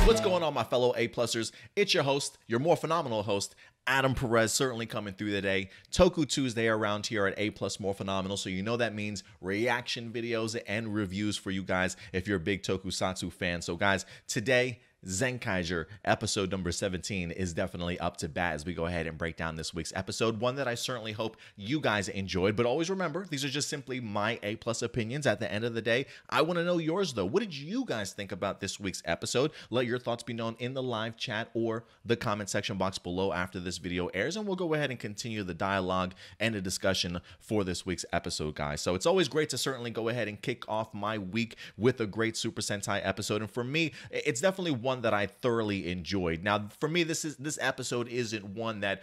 What's going on, my fellow A-plusers? It's your host, your Morphinominal host, Adam Perez, certainly coming through today. Toku Tuesday around here at A+ Morphinominal, so you know that means reaction videos and reviews for you guys if you're a big Tokusatsu fan. So guys, today, Zenkaiger episode number 17 is definitely up to bat as we go ahead and break down this week's episode, one that I certainly hope you guys enjoyed. But always remember, these are just simply my A+ opinions. At the end of the day, I want to know yours though. What did you guys think about this week's episode? Let your thoughts be known in the live chat or the comment section box below after this video airs, and we'll go ahead and continue the dialogue and the discussion for this week's episode, guys. So it's always great to certainly go ahead and kick off my week with a great Super Sentai episode, and for me, it's definitely one that I thoroughly enjoyed. Now, for me, this episode isn't one that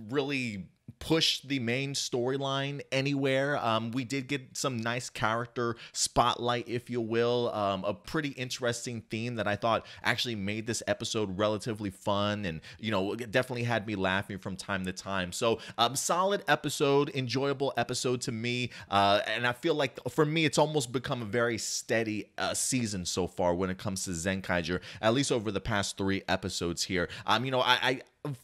really pushed the main storyline anywhere. We did get some nice character spotlight, if you will, a pretty interesting theme that I thought actually made this episode relatively fun, and it definitely had me laughing from time to time. So solid episode, enjoyable episode to me, and I feel like for me it's almost become a very steady season so far when it comes to Zenkaiger, at least over the past 3 episodes here.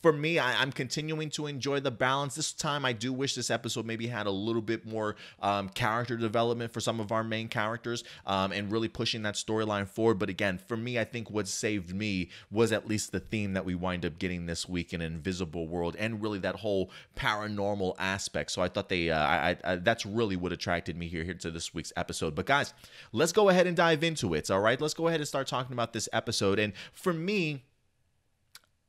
For me, I'm continuing to enjoy the balance. This time, I do wish this episode maybe had a little bit more character development for some of our main characters, and really pushing that storyline forward. But again, for me, I think what saved me was at least the theme that we wind up getting this week in Invisible World, and really that whole paranormal aspect. So I thought that's really what attracted me here to this week's episode. But guys, let's go ahead and dive into it. All right, let's go ahead and start talking about this episode. And for me,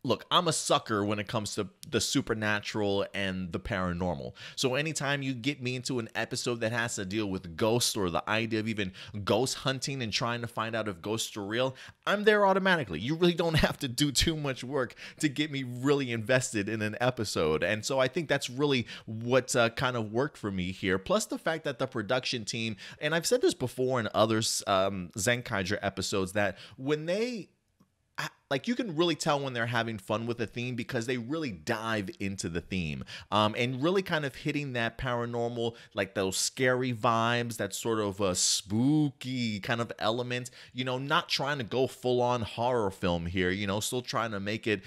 look, I'm a sucker when it comes to the supernatural and the paranormal. So anytime you get me into an episode that has to deal with ghosts, or the idea of even ghost hunting and trying to find out if ghosts are real, I'm there automatically. You really don't have to do too much work to get me really invested in an episode. And so I think that's really what kind of worked for me here. Plus the fact that the production team, and I've said this before in other Zenkaiger episodes, that when they you can really tell when they're having fun with a theme because they really dive into the theme, and really kind of hitting that paranormal, like those scary vibes, that sort of a spooky kind of element, not trying to go full on horror film here, still trying to make it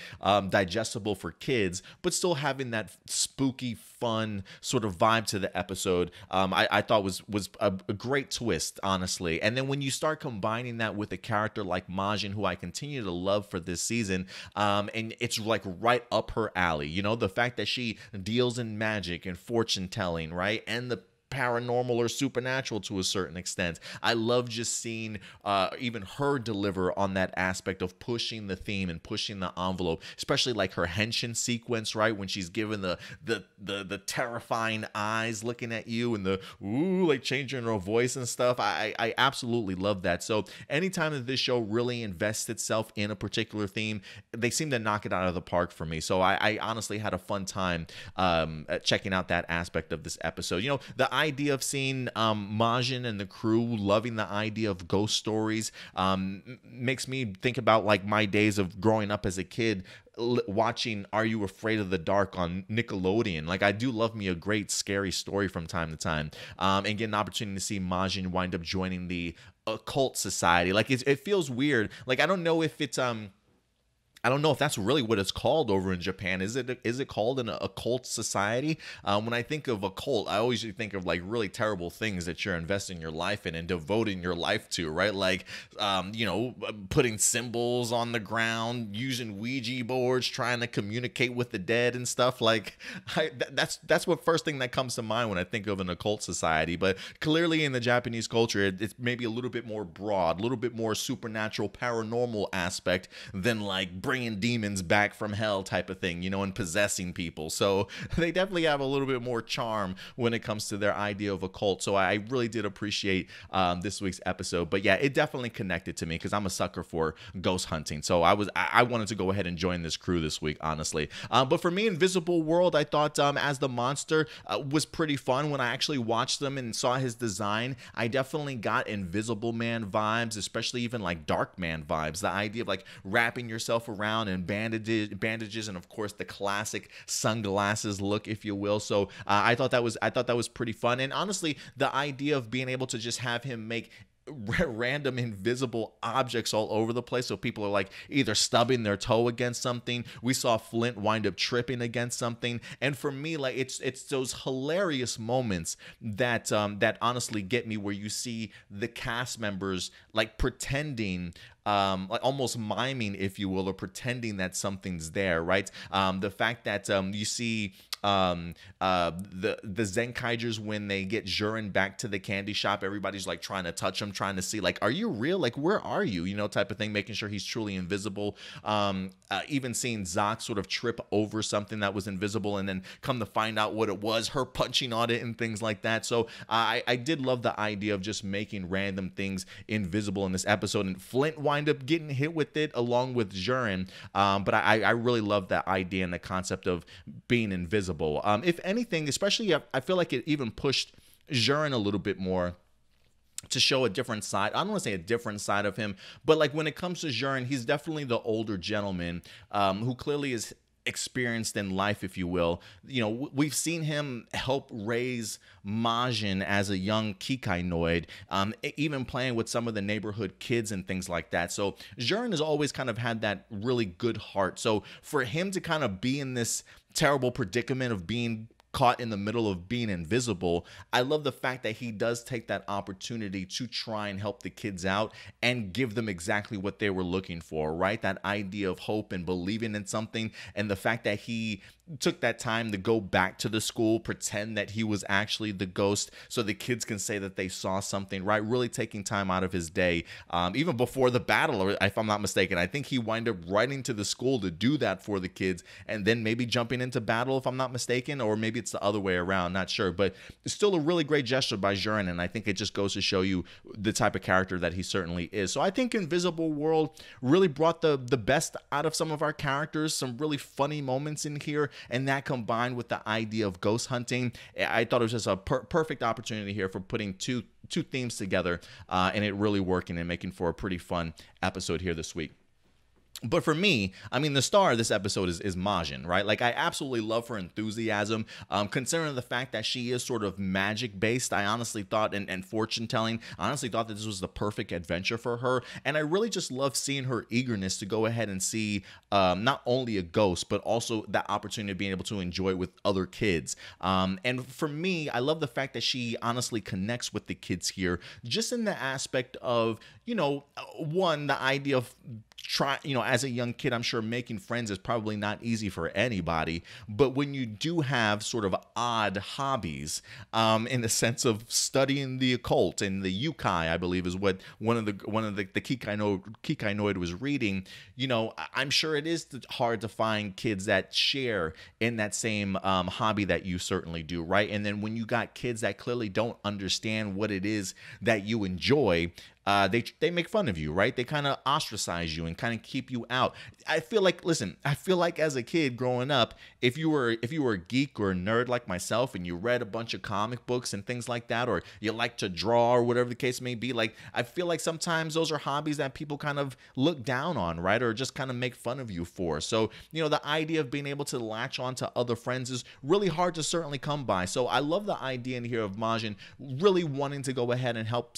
digestible for kids, but still having that spooky, fun sort of vibe to the episode. I thought was a great twist, honestly. And then when you start combining that with a character like Magine, who I continue to love for this season, and it's like right up her alley, the fact that she deals in magic and fortune telling, right, and the paranormal or supernatural to a certain extent. I love just seeing even her deliver on that aspect of pushing the theme and pushing the envelope, especially like her henshin sequence, right, when she's given the terrifying eyes looking at you, and the ooh, like changing her voice and stuff. I absolutely love that. So anytime that this show really invests itself in a particular theme, they seem to knock it out of the park for me. So I honestly had a fun time checking out that aspect of this episode. The idea of seeing Magine and the crew loving the idea of ghost stories makes me think about like my days of growing up as a kid, watching Are You Afraid of the Dark on Nickelodeon. Like, I do love me a great scary story from time to time, and get an opportunity to see Magine wind up joining the Occult Society. Like, it feels weird. Like, I don't know if it's I don't know if that's really what it's called over in Japan. Is it called an occult society? When I think of occult, I always think of like really terrible things that you're investing your life in and devoting your life to, right? Like, putting symbols on the ground, using Ouija boards, trying to communicate with the dead and stuff. Like, that's what first thing that comes to mind when I think of an occult society. But clearly in the Japanese culture, it's maybe a little bit more broad, a little bit more supernatural, paranormal aspect than like bringing demons back from hell type of thing, and possessing people. So they definitely have a little bit more charm when it comes to their idea of a cult. So I really did appreciate this week's episode. But yeah, it definitely connected to me because I'm a sucker for ghost hunting. So I wanted to go ahead and join this crew this week, honestly. But for me, Invisible World, I thought as the monster was pretty fun. When I actually watched them and saw his design, I definitely got Invisible Man vibes, especially even like Dark Man vibes. The idea of like wrapping yourself around and bandages, and of course the classic sunglasses look, if you will. So I thought that was pretty fun. And honestly, the idea of being able to just have him make random invisible objects all over the place, so people are like either stubbing their toe against something. We saw Flint wind up tripping against something, and for me, like it's those hilarious moments that that honestly get me, where you see the cast members like pretending, like almost miming, if you will, or pretending that something's there, right? The fact that you see the Zenkaigers, when they get Jurin back to the candy shop, everybody's like trying to touch him, trying to see like, are you real? Like, where are you? You know, type of thing, making sure he's truly invisible. Even seeing Zoc sort of trip over something that was invisible and then come to find out what it was, her punching on it and things like that. So I did love the idea of just making random things invisible in this episode, and Flint wind up getting hit with it along with Jurin. But I really love that idea and the concept of being invisible. If anything, especially I feel like it even pushed Jurin a little bit more to show a different side. I don't want to say a different side of him, but like when it comes to Jurin, he's definitely the older gentleman who clearly is experienced in life, if you will. You know, we've seen him help raise Magine as a young Kikainoid, even playing with some of the neighborhood kids and things like that. So Jurin has always kind of had that really good heart. So for him to kind of be in this terrible predicament of being caught in the middle of being invisible, I love the fact that he does take that opportunity to try and help the kids out and give them exactly what they were looking for, right? That idea of hope and believing in something, and the fact that he took that time to go back to the school, pretend that he was actually the ghost so the kids can say that they saw something, right? Really taking time out of his day, even before the battle, or if I'm not mistaken. I think he wind up writing to the school to do that for the kids, and then maybe jumping into battle, if I'm not mistaken, or maybe it's the other way around, not sure. But it's still a really great gesture by Jurin, and I think it just goes to show you the type of character that he certainly is. So I think Invisible World really brought the best out of some of our characters, some really funny moments in here, and that combined with the idea of ghost hunting, I thought it was just a perfect opportunity here for putting two themes together, and it really working and making for a pretty fun episode here this week. But for me, I mean, the star of this episode is Magine, right? Like, I absolutely love her enthusiasm, considering the fact that she is sort of magic-based. I honestly thought, and fortune-telling, I honestly thought that this was the perfect adventure for her. And I really just love seeing her eagerness to go ahead and see not only a ghost, but also that opportunity of being able to enjoy it with other kids. And for me, I love the fact that she honestly connects with the kids here, just in the aspect of, you know, one, the idea of as a young kid, I'm sure making friends is probably not easy for anybody. But when you do have sort of odd hobbies, in the sense of studying the occult and the Yukai, I believe is what one of the Kikainoid was reading. You know, I'm sure it is hard to find kids that share in that same hobby that you certainly do, right? And then when you got kids that clearly don't understand what it is that you enjoy, they make fun of you, right? They kind of ostracize you and kind of keep you out. I feel like as a kid growing up, if you were a geek or a nerd like myself and you read a bunch of comic books and things like that, or you like to draw or whatever the case may be, like, I feel like sometimes those are hobbies that people kind of look down on, right? Or just kind of make fun of you for. So, you know, the idea of being able to latch on to other friends is really hard to certainly come by. So I love the idea in here of Magine really wanting to go ahead and help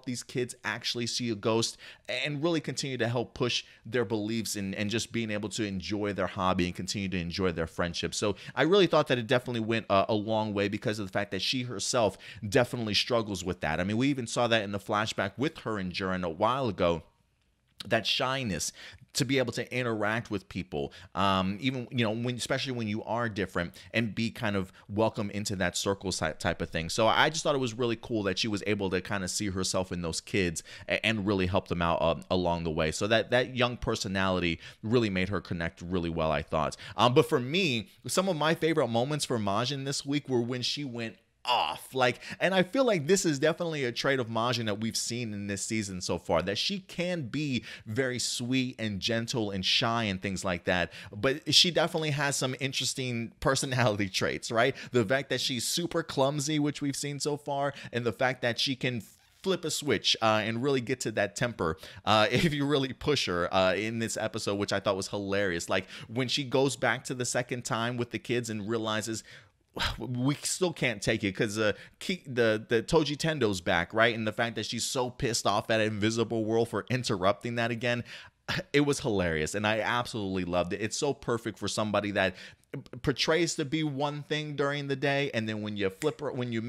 these kids actually see a ghost and really continue to help push their beliefs and just being able to enjoy their hobby and continue to enjoy their friendship. So I really thought that it definitely went a long way because of the fact that she herself definitely struggles with that. I mean, we even saw that in the flashback with her and Jurin a while ago, that shyness to be able to interact with people, even, you know, especially when you are different, and be kind of welcome into that circle type of thing. So I just thought it was really cool that she was able to kind of see herself in those kids and really help them out along the way. So that young personality really made her connect really well, I thought. But for me, some of my favorite moments for Magine this week were when she went off, and I feel like this is definitely a trait of Magine that we've seen in this season so far, that she can be very sweet and gentle and shy and things like that, but she definitely has some interesting personality traits, right? The fact that she's super clumsy, which we've seen so far, and the fact that she can flip a switch and really get to that temper if you really push her in this episode, which I thought was hilarious. Like when she goes back to the second time with the kids and realizes we still can't take it because the Toji Tendo's back, right? And the fact that she's so pissed off at Invisible World for interrupting that again, it was hilarious, and I absolutely loved it. It's so perfect for somebody that portrays to be one thing during the day, and then when you flip her, when you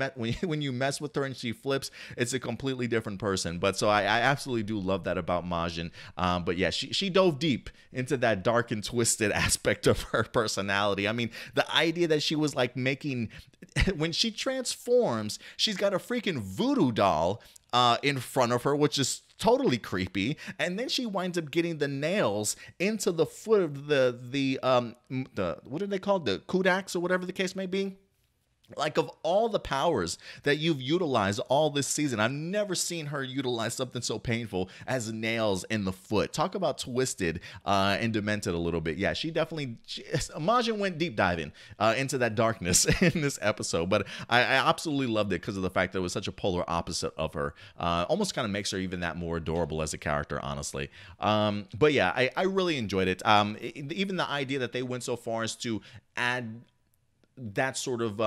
mess with her and she flips, it's a completely different person. But so I absolutely do love that about Majin. But yeah, she dove deep into that dark and twisted aspect of her personality. I mean, the idea that she was like making, when she transforms, she's got a freaking voodoo doll in front of her, which is totally creepy, and then she winds up getting the nails into the foot of the what are they called, the kudaks or whatever the case may be. Like, of all the powers that you've utilized all this season, I've never seen her utilize something so painful as nails in the foot. Talk about twisted and demented a little bit. Yeah, Majin went deep diving into that darkness in this episode, but I absolutely loved it because of the fact that it was such a polar opposite of her. Almost kind of makes her even that more adorable as a character, honestly. But yeah, I really enjoyed it. Even the idea that they went so far as to add that sort of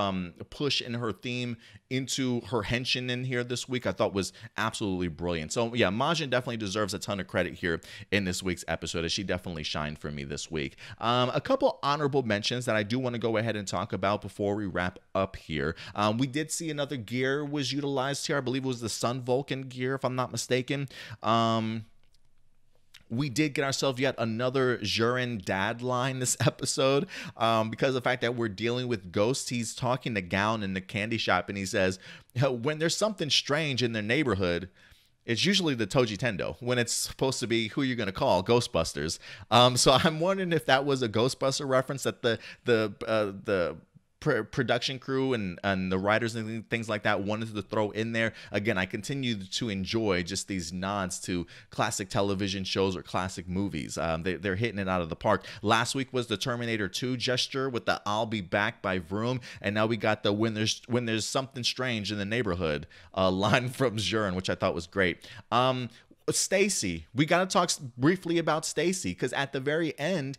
push in her theme into her henshin in here this week, I thought was absolutely brilliant. So yeah, Majin definitely deserves a ton of credit here in this week's episode, as she definitely shined for me this week. A couple honorable mentions that I do want to go ahead and talk about before we wrap up here. We did see another gear was utilized here. I believe it was the Sun Vulcan gear, if I'm not mistaken. We did get ourselves yet another Jurin dad line this episode, because of the fact that we're dealing with ghosts. He's talking to Gown in the candy shop, and he says, when there's something strange in their neighborhood, it's usually the Toji Tendo. When it's supposed to be who you're going to call, Ghostbusters. So I'm wondering if that was a Ghostbuster reference that the production crew and the writers and things like that wanted to throw in there. Again, I continue to enjoy just these nods to classic television shows or classic movies. They're hitting it out of the park. Last week was the Terminator 2 gesture with the "I'll be back" by Vroom, and now we got the when there's something strange in the neighborhood line from Jurin, which I thought was great. Stacy, we got to talk briefly about Stacy, because at the very end,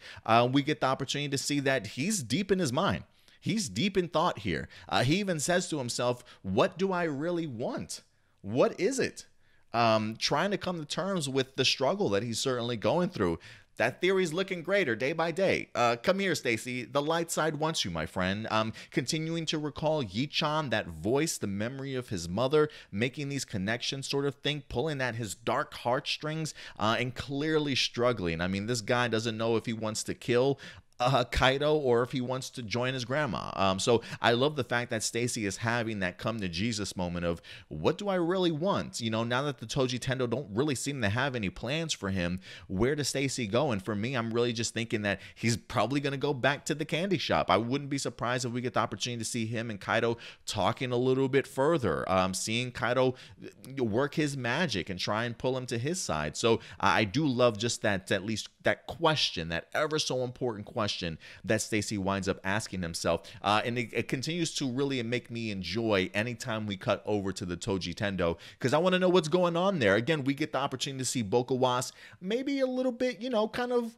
we get the opportunity to see that he's deep in his mind. He's deep in thought here. He even says to himself, what do I really want? What is it? Trying to come to terms with the struggle that he's certainly going through. That theory's looking greater day by day. Come here, Stacy. The light side wants you, my friend. Continuing to recall Yi-chan, that voice, the memory of his mother, making these connections sort of thing, pulling at his dark heartstrings, and clearly struggling. I mean, this guy doesn't know if he wants to kill Kaido or if he wants to join his grandma. So I love the fact that Stacy is having that come to Jesus moment of, what do I really want? You know, now that the Toji Tendo don't really seem to have any plans for him, where does Stacy go? And for me, I'm really just thinking that he's probably going to go back to the candy shop. I wouldn't be surprised if we get the opportunity to see him and Kaido talking a little bit further, seeing Kaido work his magic and try and pull him to his side. So I do love just that, at least that question, that ever so important question that Stacy winds up asking himself. And it continues to really make me enjoy anytime we cut over to the Toji Tendo, because I want to know what's going on there. Again, we get the opportunity to see Bokawas maybe a little bit, you know, kind of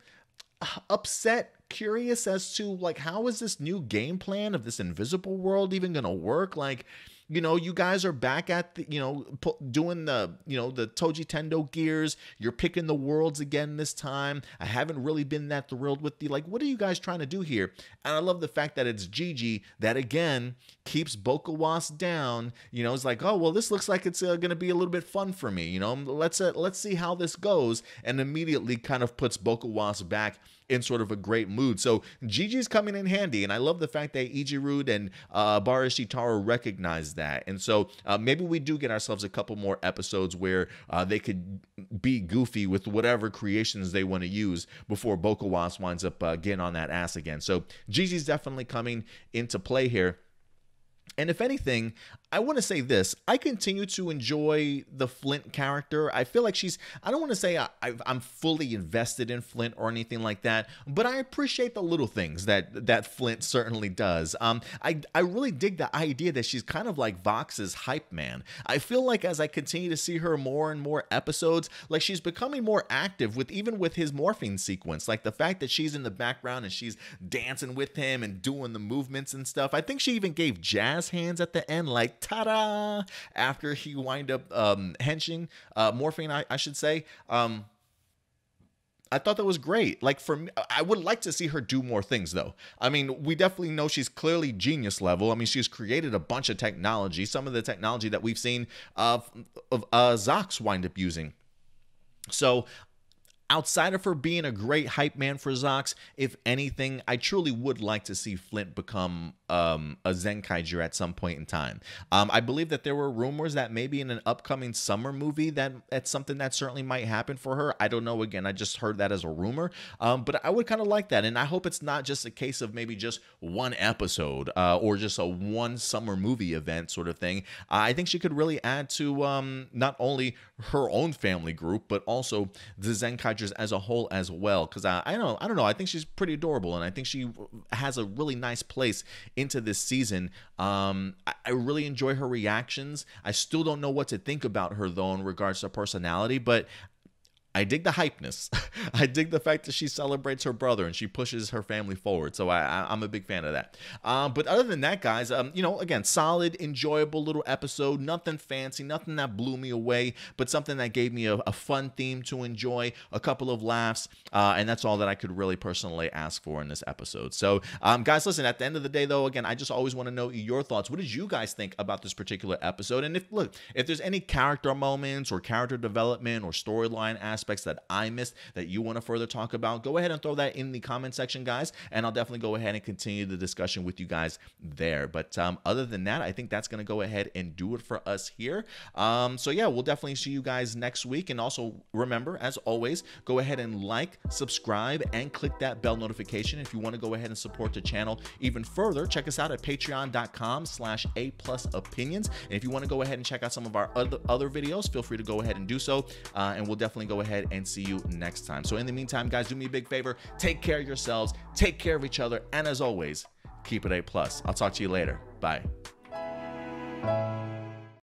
upset, curious as to, like, how is this new game plan of this invisible world even going to work? Like, you know, you guys are back at the, you know, doing the, you know, the Toji Tendo gears. You're picking the worlds again this time. I haven't really been that thrilled with the, like, what are you guys trying to do here? And I love the fact that it's Gigi that, again, keeps Bokawas down. You know, it's like, oh, well, this looks like it's going to be a little bit fun for me. You know, let's see how this goes. And immediately kind of puts Bokawas back in sort of a great mood. So Gigi's coming in handy, and I love the fact that Ichirud and Barashitaro recognize that. And so maybe we do get ourselves a couple more episodes where they could be goofy with whatever creations they want to use before Bokawas winds up getting on that ass again. So Gigi's definitely coming into play here. And if anything, I want to say this. I continue to enjoy the Flint character. I feel like I don't want to say I'm fully invested in Flint or anything like that, but I appreciate the little things that Flint certainly does. I really dig the idea that she's kind of like Vox's hype man. I feel like as I continue to see her more and more episodes, like she's becoming more active even with his morphine sequence. Like the fact that she's in the background and she's dancing with him and doing the movements and stuff. I think she even gave jazz hands at the end, like ta-da, after he wind up henching, morphine, I should say. I thought that was great. Like for me, I would like to see her do more things though. I mean, we definitely know she's clearly genius level. I mean, she's created a bunch of technology, some of the technology that we've seen Zox wind up using. So outside of her being a great hype man for Zox, if anything, I truly would like to see Flint become a Zenkaiger at some point in time. I believe that there were rumors that maybe in an upcoming summer movie that's something that certainly might happen for her. I don't know. Again, I just heard that as a rumor, but I would kind of like that. And I hope it's not just a case of maybe just one episode or just a one summer movie event sort of thing. I think she could really add to not only her own family group, but also the Zenkaigers as a whole as well. Because I don't know. I think she's pretty adorable, and I think she has a really nice place into this season. I really enjoy her reactions. I still don't know what to think about her though in regards to personality, but I dig the hypeness. I dig the fact that she celebrates her brother and she pushes her family forward. So I'm a big fan of that. But other than that, guys, you know, again, solid, enjoyable little episode. Nothing fancy, nothing that blew me away, but something that gave me a fun theme to enjoy, a couple of laughs, and that's all that I could really personally ask for in this episode. So, guys, listen, at the end of the day, though, again, I just always want to know your thoughts. What did you guys think about this particular episode? And if there's any character moments or character development or storyline aspects that I missed that you want to further talk about, go ahead and throw that in the comment section, guys, and I'll definitely go ahead and continue the discussion with you guys there. But other than that, I think that's going to go ahead and do it for us here. So yeah, we'll definitely see you guys next week. And also remember, as always, go ahead and like, subscribe, and click that bell notification if you want to go ahead and support the channel even further. Check us out at patreon.com/A+opinions. And if you want to go ahead and check out some of our other videos, feel free to go ahead and do so, and we'll definitely go ahead and see you next time. So in the meantime, guys, do me a big favor, take care of yourselves, take care of each other, and as always, keep it A+. I'll talk to you later. Bye.